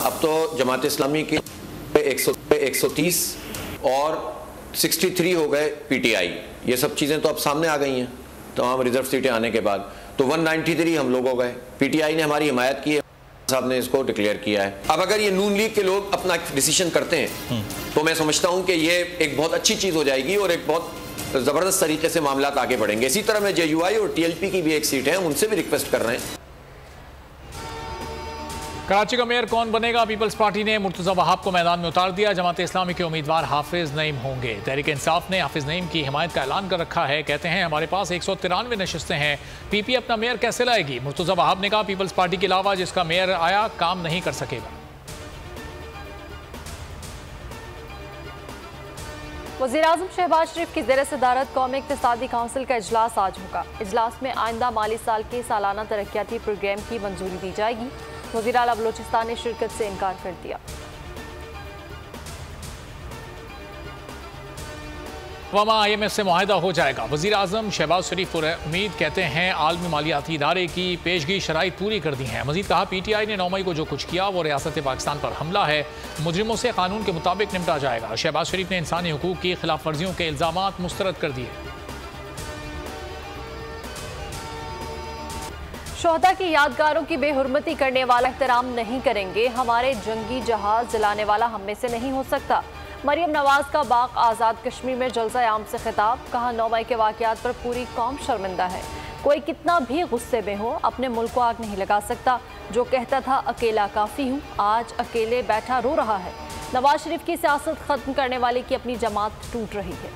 अब तो जमात इस्लामी के 130 और 63 हो गए पीटीआई। ये सब चीज़ें तो अब सामने आ गई हैं तमाम रिजर्व सीटें आने के बाद। तो 193 हम लोग हो गए। पीटीआई ने हमारी हिमायत की है, साहब ने इसको डिक्लेयर किया है। अब अगर ये नून लीग के लोग अपना डिसीजन करते हैं तो मैं समझता हूं कि ये एक बहुत अच्छी चीज़ हो जाएगी और एक बहुत ज़बरदस्त तरीके से मामला आगे बढ़ेंगे। इसी तरह मैं जेयूआई और टीएलपी की भी एक सीट है, उनसे भी रिक्वेस्ट कर रहे हैं। कराची का मेयर कौन बनेगा? पीपल्स पार्टी ने मुर्तज़ा वहाब को मैदान में उतार दिया। जमात इस्लामी के उम्मीदवार हाफिज नईम होंगे। तहरीक इंसाफ ने हाफिज नईम की हिमायत का ऐलान कर रखा है। कहते हैं हमारे पास 193 नशस्तें हैं, पीपी अपना मेयर कैसे लाएगी? मुर्तज़ा वहाब ने कहा पीपल्स पार्टी के अलावा जिसका मेयर आया काम नहीं कर सकेगा। वज़ीर-ए-आज़म शहबाज शरीफ की ज़ेर सदारत कौमी इक़्तिसादी काउंसिल का इजलास आज होगा। इजलास में आइंदा माली साल के सालाना तरक्याती प्रोग्राम की मंजूरी दी जाएगी। वज़ीर आला बलोचिस्तान ने शिरकत से इनकार कर दिया। IMF से मुआहिदा हो जाएगा। वज़ीर आज़म शहबाज शरीफ उम्मीद कहते हैं आलमी मालियाती इदारे की पेशगी शराइत पूरी कर दी हैं। मजीद कहा PTI ने 9 मई को जो कुछ किया वो रियासत पाकिस्तान पर हमला है, मुजरिमों से कानून के मुताबिक निपटा जाएगा। शहबाज शरीफ ने इंसानी हुकूक की खिलाफ वर्जियों के इल्ज़ामात मुस्तरद कर दिए। शोहदा की यादगारों की बेहुरमती करने वाला एहतराम नहीं करेंगे, हमारे जंगी जहाज जलाने वाला हम में से नहीं हो सकता। मरियम नवाज का बाग आज़ाद कश्मीर में जलसा आम से खिताब। कहा 9 मई के वाक़यात पर पूरी कौम शर्मिंदा है। कोई कितना भी गुस्से में हो अपने मुल्क को आग नहीं लगा सकता। जो कहता था अकेला काफ़ी हूँ, आज अकेले बैठा रो रहा है। नवाज शरीफ की सियासत ख़त्म करने वाले की अपनी जमात टूट रही है।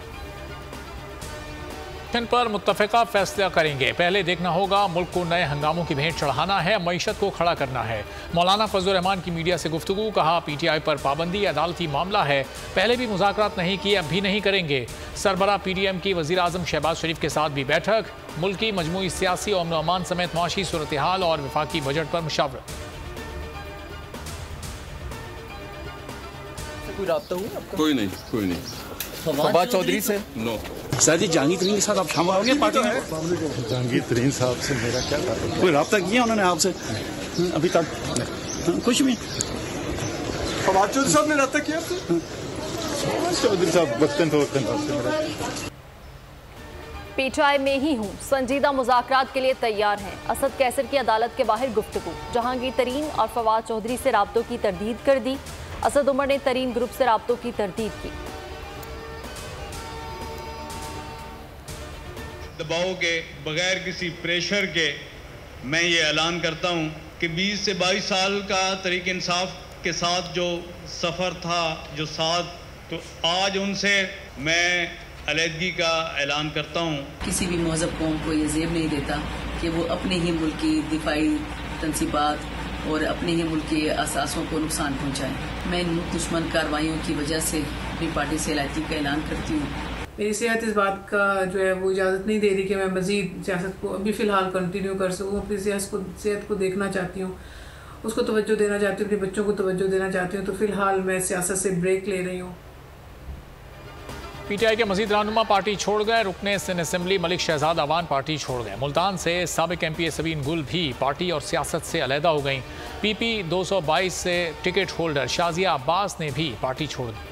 पर मुत्तफ़िका फैसला करेंगे। पहले देखना होगा मुल्क को नए हंगामों की भेंट चढ़ाना है, मईशत को खड़ा करना है। मौलाना फजलुर रहमान की मीडिया से गुफ्तगू। कहा PTI पर पाबंदी अदालती मामला है, पहले भी मुज़ाकरात नहीं किए, अब भी नहीं करेंगे। सरबराह PDM की वज़ीर आज़म शहबाज शरीफ के साथ भी बैठक। मुल्क की मजमूई सियासी और अमन समेत मुआशी सूरत हाल और वफाकी बजट पर मुशावरत। कोई राब्ता हुआ आपका? कोई नहीं। फवाद चौधरी से? नो। सर जी जहांगीर तरीन के साथ आप शामिल होंगे पार्टी में? जहांगीर तरीन साहब से मेरा क्या ताल्लुक? कोई रब्ता किया उन्होंने आपसे अभी तक? कुछ भी? फवाद चौधरी साहब ने रब्ता किया? चौधरी साहब वक्तन PTI में ही हूँ, संजीदा मुज़ाकरात के लिए तैयार हैं। असद कैसर की अदालत के बाहर गुफ्तगू। जहांगीर तरीन और फवाद चौधरी से राब्तों की तरदीद कर दी। असद उमर ने तरीन ग्रुप से राब्तों की तरदीद की। दबाव के बगैर किसी प्रेशर के मैं ये ऐलान करता हूँ कि 20 से 22 साल का तहरीक इंसाफ के साथ जो सफ़र था, जो साथ, तो आज उनसे मैं अलहदगी का ऐलान करता हूँ। किसी भी मज़हब कौम को ये ज़ेब नहीं देता कि वो अपने ही मुल्क की दिफाई तनसीबात और अपने ही मुल्क के असासों को नुकसान पहुँचाए। मैं इन दुश्मन कार्रवाइयों की वजह से अपनी पार्टी से अलहदगी का ऐलान करती हूँ। मेरी सेहत इस बात का जो है वो इजाज़त नहीं दे रही कि मैं मज़ीद सियासत को अभी फ़िलहाल कंटिन्यू कर सकूँ। अपनी सेहत को देखना चाहती हूँ, उसको तवज्जो देना चाहती हूँ, अपने बच्चों को तवज्जो देना चाहती हूँ। तो फ़िलहाल मैं सियासत से ब्रेक ले रही हूँ। PTI के मजीद रहनुमा पार्टी छोड़ गए। रुकने सिंध असेंबली मलिक शहजाद अवान पार्टी छोड़ गए। मुल्तान से साबिक MPA सबीन गुल भी पार्टी और सियासत से अलहदा हो गई। PP 222 से टिकट होल्डर शाजिया अब्बास ने भी पार्टी छोड़ दी।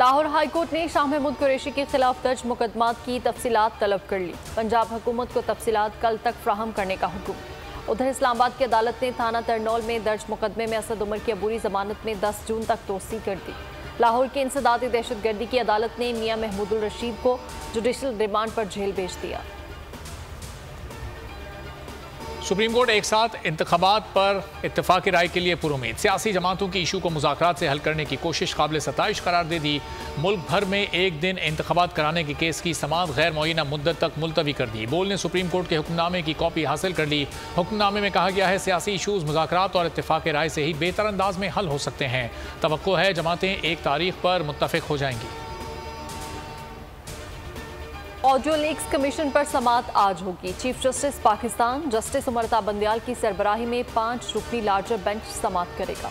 लाहौर हाई कोर्ट ने शाह महमूद कुरैशी के खिलाफ दर्ज मुकदमात की तफसीलात तलब कर ली। पंजाब हुकूमत को तफसीलात कल तक फ्राहम करने का हुक्म। उधर इस्लामाबाद की अदालत ने थाना तरनौल में दर्ज मुकदमे में असद उमर की अबूरी जमानत में 10 जून तक तोसी कर दी। लाहौर की इंसदादी दहशतगर्दी की अदालत ने मियां महमूदुल रशीद को जुडिशल रिमांड पर जेल भेज दिया। सुप्रीम कोर्ट एक साथ इंतखाबात पर इत्तेफाक राय के लिए पुरुमीद। सियासी जमातों की इशू को मुज़ाकरात से हल करने की कोशिश काबिल सताइश करार दे दी। मुल्क भर में एक दिन इंतखाबात कराने के केस की समाअत गैर मुअय्यना मुद्दत तक मुलतवी कर दी। बोल ने सुप्रीम कोर्ट के हुक्मनामे की कॉपी हासिल कर ली। हुक्मनामे में कहा गया है सियासी इशूज़ मुज़ाकरात और इत्तेफाक राय से ही बेहतर अंदाज में हल हो सकते हैं। तवक्को है जमातें एक तारीख पर मुत्तफिक हो जाएंगी। ऑडियो लीक्स कमीशन पर समाअत आज होगी। Chief justice Pakistan justice उमरता Bandial की सरबराही में 5 रुकनी लार्जर बेंच समाअत करेगा।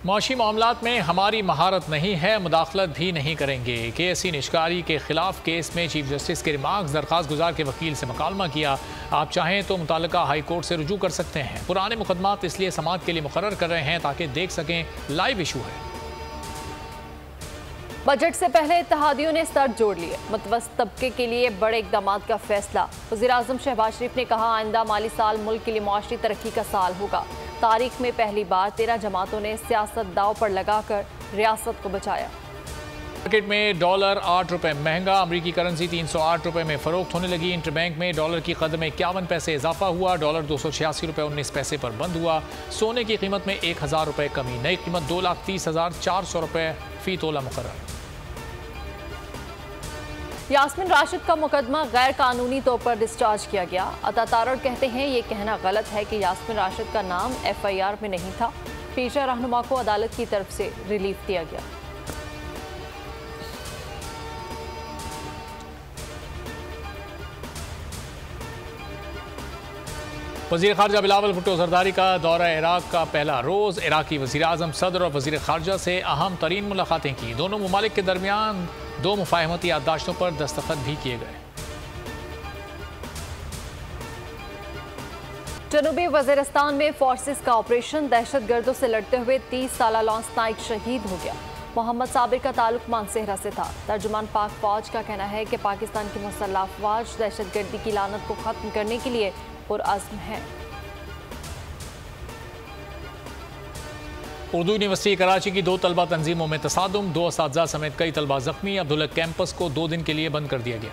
मुआशी मामलात में हमारी महारत नहीं है, मुदाखलत भी नहीं करेंगे। केएससी निष्कारी के खिलाफ केस में चीफ जस्टिस के रिमार्क्स। दरख्वास्त गुजार के वकील से मुकालमा किया। आप चाहें तो मुताल्लिका हाई कोर्ट से रुजू कर सकते हैं। पुराने मुकदमात इसलिए समाअत के लिए मुकर्रर कर रहे हैं ताकि देख सकें लाइव इशू है। बजट से पहले इत्तेहादियों ने सर जोड़ लिए। मुतवस्सित तबके के लिए बड़े इक़दामात का फैसला। वज़ीर-ए-आज़म शहबाज शरीफ ने कहा, आइंदा माली साल मुल्क के लिए मुआशी तरक्की का साल होगा। तारीख में पहली बार 13 जमातों ने सियासत दाव पर लगाकर रियासत को बचाया। मार्केट में डॉलर 8 रुपए महंगा। अमरीकी करेंसी 308 रुपए में फरोख्त होने लगी। इंटरबैंक में डॉलर की कदर में 51 पैसे इजाफा हुआ। डॉलर 286 रुपए 19 पैसे पर बंद हुआ। सोने की कीमत में 1000 रुपए कमी। नई कीमत 2,30,400 रुपए फी तोला मुकर्रर। यास्मीन राशिद का मुकदमा गैर कानूनी तौर पर डिस्चार्ज किया गया। अता तारड़ कहते हैं ये कहना गलत है कि यास्मीन राशिद का नाम FIR में नहीं था। पेशा रहनुमा को अदालत की तरफ से रिलीफ दिया गया। वज़ीर ख़ारजा बिलावल भुट्टो ज़रदारी का दौरा इराक का पहला रोज़। इराकी वज़ीर-ए-आज़म सदर और वज़ीर ख़ारजा से अहम तरीन मुलाकातें की। दोनों ममालिक के दरमियान 2 मुफ़ाहमती याददाश्तों पर दस्तखत भी किए गए। जनूबी वज़ीरिस्तान में फोर्सेस का ऑपरेशन। दहशतगर्दों से लड़ते हुए 30 साला लॉन्स नाइक शहीद हो गया। मोहम्मद साबिर का ताल्लुक मानसेहरा से था। तर्जुमान पाक फौज का कहना है कि पाकिस्तान की मुसल्लह अफवाज दहशतगर्दी की लानत को खत्म करने के लिए पुरअज़्म है। उर्दू यूनिवर्सिटी कराची की 2 तलबा तंजीमों में तसादुम। 2 असातिज़ा समेत कई तलबा जख्मी। अब्दुल्ला कैंपस को 2 दिन के लिए बंद कर दिया गया।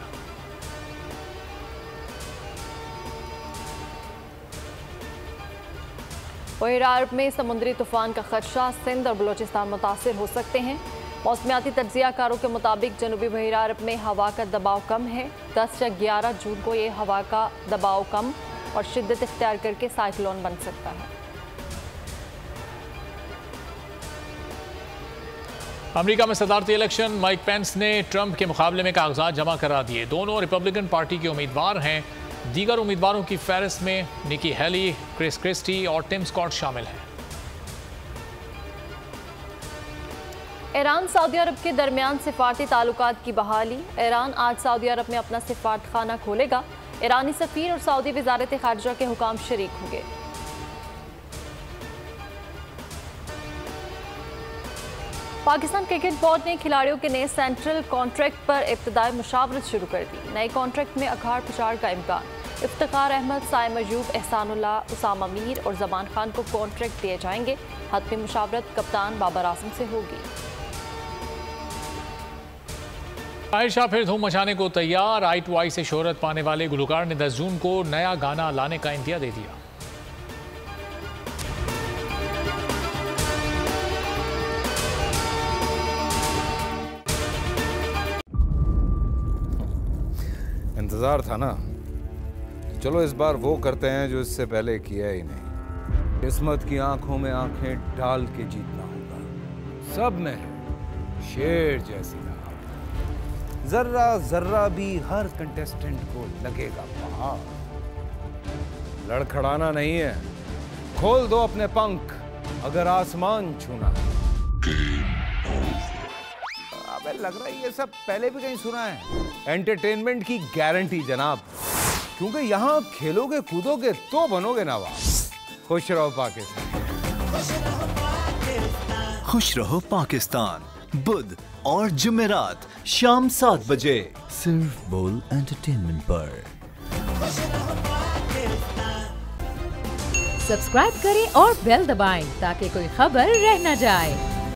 बहरा अरब में समुद्री तूफान का खदशा। सिंध और बलोचिस्तान मुतासिर हो सकते हैं। मौसमियाती तज्जिया कारों के मुताबिक जनूबी बहरा अरब में हवा का दबाव कम है। 10 या 11 जून को ये हवा का दबाव कम और शिद्दत इख्तियार करके साइक्लोन बन सकता है। अमेरिका में सदारती इलेक्शन। माइक पेंस ने ट्रंप के मुकाबले में कागजात जमा करा दिए। दोनों रिपब्लिकन पार्टी के उम्मीदवार हैं। दीगर उम्मीदवारों की फहरिस्त में निकी हेली, क्रिस क्रिस्टी और टिम स्कॉट शामिल हैं। ईरान सऊदी अरब के दरमियान सिफारती ताल्लुकात की बहाली। ईरान आज सऊदी अरब में अपना सिफारत खाना खोलेगा। ईरानी सफीर और सऊदी वजारत खारजा के हुकाम शरीक होंगे। पाकिस्तान क्रिकेट बोर्ड ने खिलाड़ियों के नए सेंट्रल कॉन्ट्रैक्ट पर इब्तदाई मुशावरत शुरू कर दी। नए कॉन्ट्रैक्ट में अखाड़ पिछाड़ का इम्कान। इफ्तिखार अहमद, साइम अयूब, एहसानुल्लाह, उसामा मीर और जमान खान को कॉन्ट्रैक्ट दिए जाएंगे। हतमी मुशावरत कप्तान बाबर आजम से होगी। ताहिर शाह फिर धूम मचाने को तैयार। आई टू आई से शोहरत पाने वाले गुलकार ने 10 जून को नया गाना लाने का इंदिया दे दिया। इंतजार था ना, चलो इस बार वो करते हैं जो इससे पहले किया ही नहीं। किस्मत की आंखों में आंखें डाल के जीतना होगा। सब में शेर जैसी राह, जर्रा जर्रा भी हर कंटेस्टेंट को लगेगा पहाड़। लड़खड़ाना नहीं है, खोल दो अपने पंख अगर आसमान छूना है। अबे लग रहा है ये सब पहले भी कहीं सुना है। एंटरटेनमेंट की गारंटी जनाब, क्योंकि यहाँ खेलोगे कूदोगे तो बनोगे नवाब। खुश रहो पाकिस्तान। खुश रहो पाकिस्तान, बुध और जुमेरात शाम 7 बजे सिर्फ बोल एंटरटेनमेंट पर। सब्सक्राइब करें और बेल दबाएं ताकि कोई खबर रह न जाए।